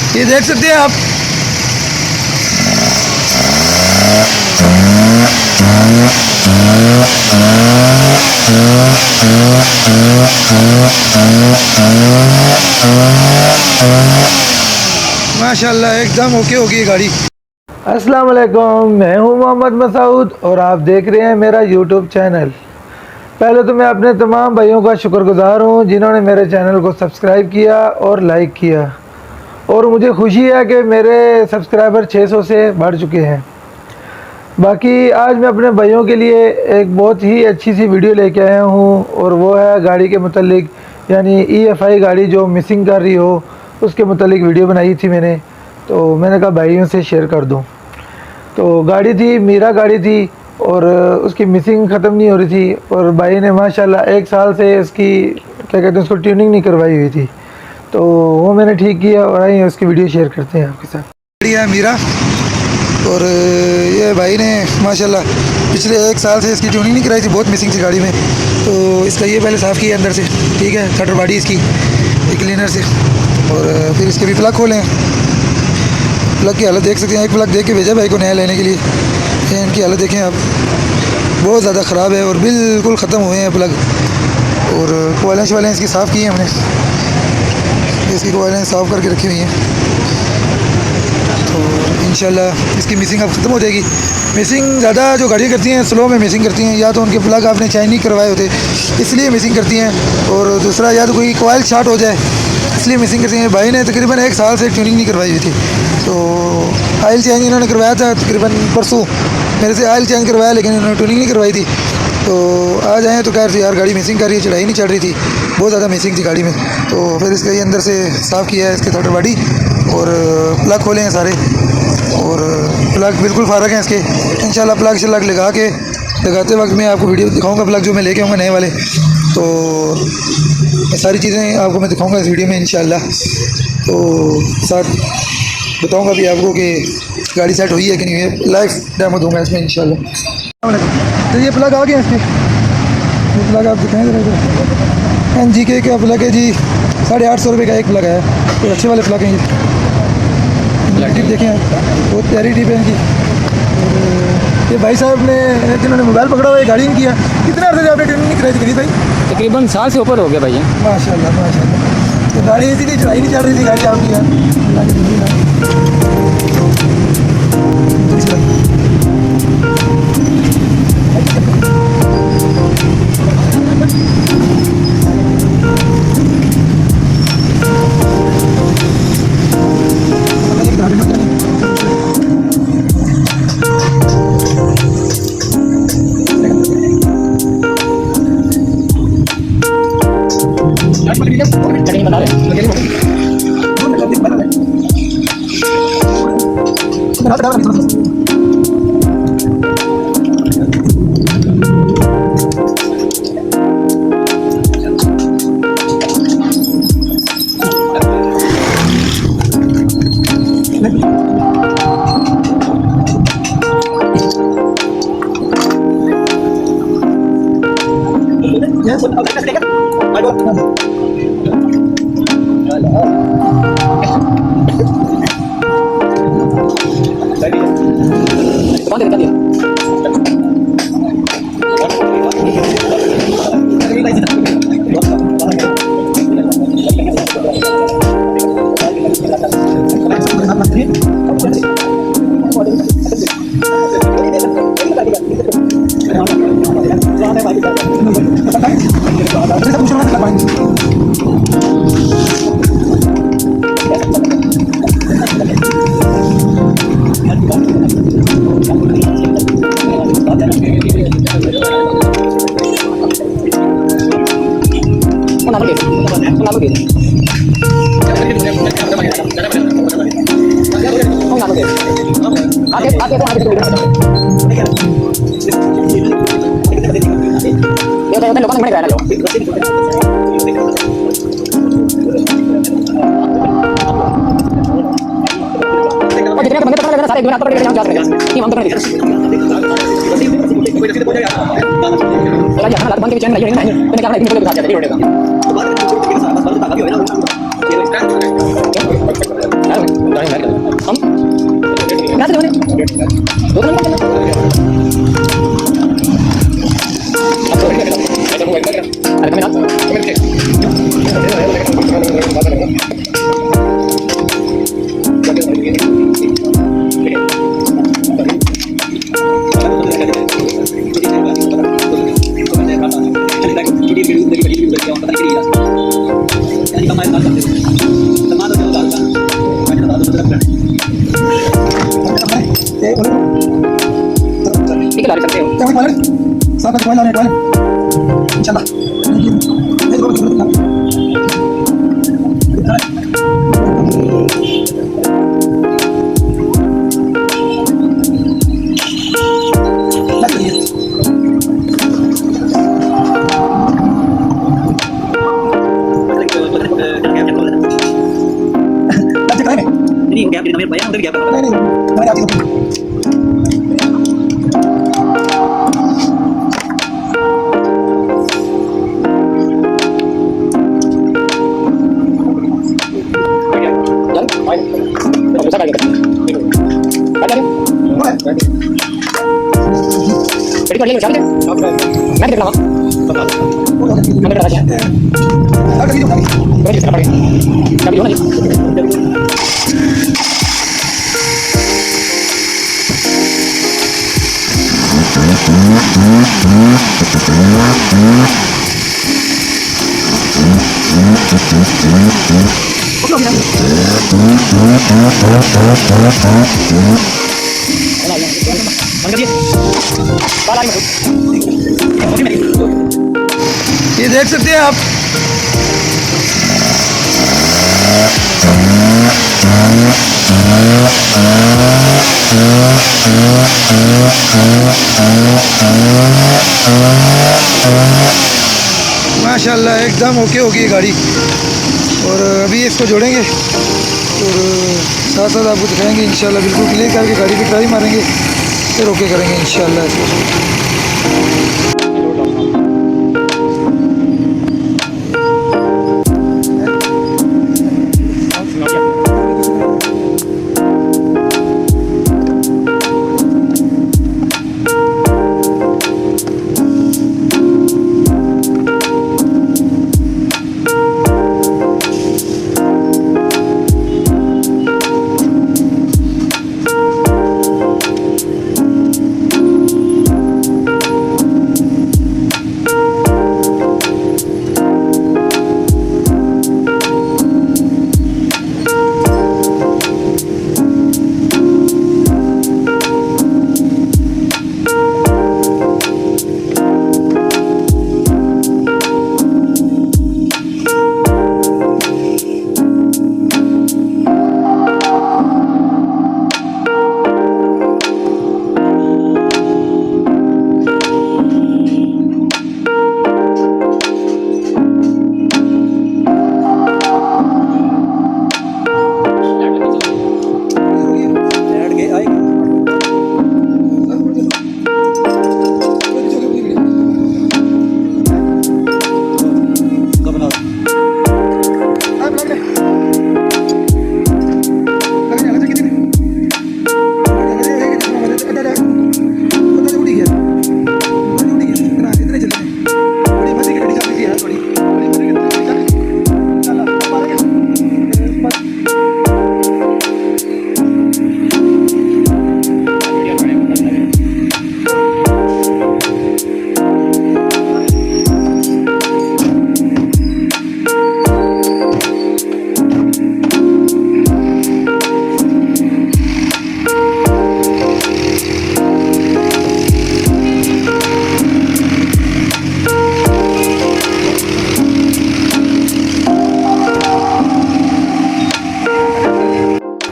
ये देख सकते हैं आप। माशाल्लाह एकदम ओके हो गई गाड़ी। अस्सलाम वालेकुम, मैं हूं मोहम्मद मसूद और आप देख रहे हैं मेरा यूट्यूब चैनल। पहले तो मैं अपने तमाम भाइयों का शुक्रगुजार हूं जिन्होंने मेरे चैनल को सब्सक्राइब किया और लाइक किया, और मुझे खुशी है कि मेरे सब्सक्राइबर 600 से बढ़ चुके हैं। बाकी आज मैं अपने भाइयों के लिए एक बहुत ही अच्छी सी वीडियो लेके आया हूं, और वो है गाड़ी के मुतालिक, यानी EFI गाड़ी जो मिसिंग कर रही हो उसके मुतालिक वीडियो बनाई थी मैंने, तो मैंने कहा भाइयों से शेयर कर दूं। तो गाड़ी थी, मीरा गाड़ी थी, और उसकी मिसिंग ख़त्म नहीं हो रही थी, और भाई ने माशाल्लाह 1 साल से इसकी क्या कहते हैं उसको ट्यूनिंग नहीं करवाई हुई थी, तो वो मैंने ठीक किया। और आइए उसकी वीडियो शेयर करते हैं आपके साथ। गाड़ी है मीरा, और ये भाई ने माशाल्लाह पिछले 1 साल से इसकी ट्यूनिंग नहीं कराई थी, बहुत मिसिंग थी गाड़ी में। तो इसका ये पहले साफ़ किया अंदर से, ठीक है, कटर बॉडी इसकी क्लीनर से, और फिर इसके भी प्लग खोले हैं। प्लग की हालत देख सकते हैं, एक प्लग देख के भेजा भाई को नया लेने के लिए। इनकी हालत देखें आप, बहुत ज़्यादा ख़राब है और बिल्कुल ख़त्म हुए हैं प्लग। और कोयलें वालें इसकी साफ़ की हैं हमने, इसकी कोयलें साफ़ करके रखी हुई हैं। तो इंशाल्लाह इसकी मिसिंग अब ख़त्म हो जाएगी। मिसिंग ज़्यादा जो गाड़ियाँ करती हैं स्लो में मिसिंग करती हैं, या तो उनके प्लग आपने चेंज नहीं करवाए होते इसलिए मिसिंग करती हैं, और दूसरा या तो कोई कोयल शॉर्ट हो जाए इसलिए मिसिंग करती हैं। भाई ने तकरीबन 1 साल से ट्यूनिंग नहीं करवाई हुई थी, तो आयल चेंज इन्होंने करवाया था तकरीबन परसों मेरे से आयल चेंज करवाया, लेकिन इन्होंने ट्यूनिंग नहीं करवाई थी। तो आज आए तो कह रहे थे यार गाड़ी मिसिंग कर रही है, चढ़ाई नहीं चढ़ रही थी, बहुत ज़्यादा मिसिंग थी गाड़ी में। तो फिर इसका ये अंदर से साफ़ किया है, इसके थोड़ा बॉडी और प्लग खोले हैं सारे, और प्लग बिल्कुल फ़ारक हैं इसके। इंशाल्लाह प्लग शलग लगाते वक्त मैं आपको वीडियो दिखाऊंगा, प्लग जो मैं लेके आऊँगा नए वाले, तो ये सारी चीज़ें आपको मैं दिखाऊंगा इस वीडियो में इंशाल्लाह। तो साथ बताऊंगा भी आपको कि गाड़ी सेट हुई है कि नहीं हुई है, लाइव डेमो दूंगा इसमें इंशाल्लाह। तो ये प्लग आ गए इसके, ये प्लग आप दिखाएँ ज़रा इधर। NGK का प्लग है जी, 850 रुपये का एक प्लग है, तो अच्छे वाले प्लग हैं ये। टिप देखें आप, बहुत प्यारी टिप है इनकी। और ये भाई साहब ने जिन्होंने मोबाइल पकड़ा हुआ है गाड़ी इनकी है। कितने अर्से से आपने ट्रेनिंग नहीं कराई थी भाई? तकरीबन साल से ऊपर हो गया भाई। माशाल्लाह माशाल्लाह। तो गाड़ी इसीलिए चढ़ाई नहीं चढ़ रही थी गाड़ी आपकी यार। ठीक है सकते हो। Ini gap di namanya bayang udah gap. Jalan, main. Bisa kan kita? Ada nih. Jadi kalau dia siapa sih? Nanti kita lama. Nanti kita aja. Kita pakai. Tapi mana sih? ये देख सकते हैं आप, माशाल्लाह एकदम ओके होगी ये गाड़ी। और अभी इसको जोड़ेंगे और साथ साथ आपको दिखाएंगे इंशाल्लाह। बिल्कुल क्लियर करके गाड़ी की ट्राई मारेंगे, फिर ओके करेंगे इंशाल्लाह इसको।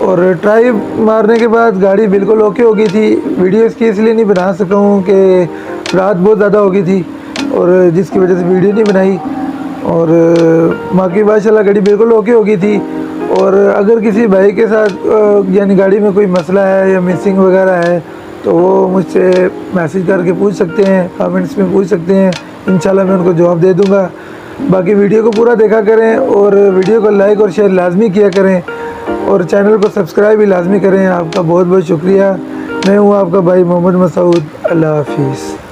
और ट्राई मारने के बाद गाड़ी बिल्कुल ओके हो गई थी। वीडियो इसकी इसलिए नहीं बना सका हूँ कि रात बहुत ज़्यादा हो गई थी और जिसकी वजह से वीडियो नहीं बनाई। और बाकी माशाल्लाह गाड़ी बिल्कुल ओके हो गई थी। और अगर किसी भाई के साथ यानी गाड़ी में कोई मसला है या मिसिंग वगैरह है तो वो मुझसे मैसेज करके पूछ सकते हैं, कमेंट्स में पूछ सकते हैं, इंशाल्लाह मैं उनको जवाब दे दूँगा। बाकी वीडियो को पूरा देखा करें और वीडियो को लाइक और शेयर लाजमी किया करें और चैनल को सब्सक्राइब भी लाजमी करें। आपका बहुत बहुत शुक्रिया। मैं हूँ आपका भाई मोहम्मद मसूद। अल्लाह हाफिज़।